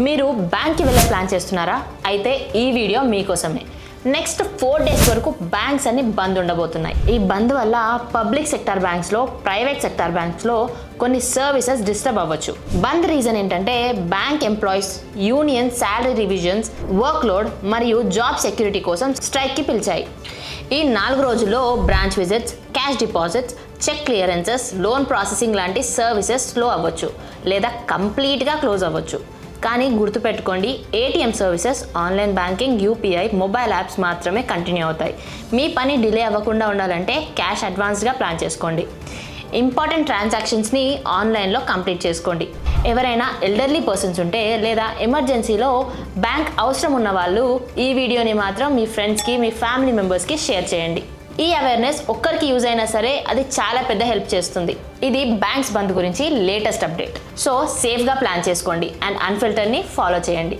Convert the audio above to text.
మీరు బ్యాంక్కి వెళ్ళే ప్లాన్ చేస్తున్నారా? అయితే ఈ వీడియో మీకోసమే. నెక్స్ట్ 4 days వరకు బ్యాంక్స్ అన్ని బంద్ ఉండబోతున్నాయి. ఈ బంద్ వల్ల పబ్లిక్ సెక్టార్ బ్యాంక్స్లో, ప్రైవేట్ సెక్టార్ బ్యాంక్స్లో కొన్ని సర్వీసెస్ డిస్టర్బ్ అవ్వచ్చు. బంద్ రీజన్ ఏంటంటే bank employees union salary revisions, work load మరియు జాబ్ సెక్యూరిటీ కోసం స్ట్రైక్కి పిలిచాయి. ఈ 4 రోజుల్లో branch visits, cash deposits, cheque clearances, loan processing లాంటి సర్వీసెస్ స్లో అవ్వచ్చు లేదా కంప్లీట్గా క్లోజ్ అవ్వచ్చు. కానీ గుర్తుపెట్టుకోండి, ATM services, online banking, UPI, mobile apps మాత్రమే కంటిన్యూ అవుతాయి. మీ పని డిలే అవ్వకుండా ఉండాలంటే క్యాష్ అడ్వాన్స్గా ప్లాన్ చేసుకోండి. ఇంపార్టెంట్ ట్రాన్సాక్షన్స్ని ఆన్లైన్లో కంప్లీట్ చేసుకోండి. ఎవరైనా ఎల్డర్లీ పర్సన్స్ ఉంటే లేదా ఎమర్జెన్సీలో బ్యాంక్ అవసరం ఉన్న వాళ్ళు ఈ వీడియోని మాత్రం మీ ఫ్రెండ్స్కి, మీ ఫ్యామిలీ మెంబర్స్కి షేర్ చేయండి. ఈ అవేర్నెస్ ఒక్కరికి యూజ్ అయినా సరే అది చాలా పెద్ద హెల్ప్ చేస్తుంది. ఇది బ్యాంక్స్ బంద్ గురించి లేటెస్ట్ అప్డేట్. సో సేఫ్గా ప్లాన్ చేసుకోండి అండ్ అన్ఫిల్టర్ని ఫాలో చేయండి.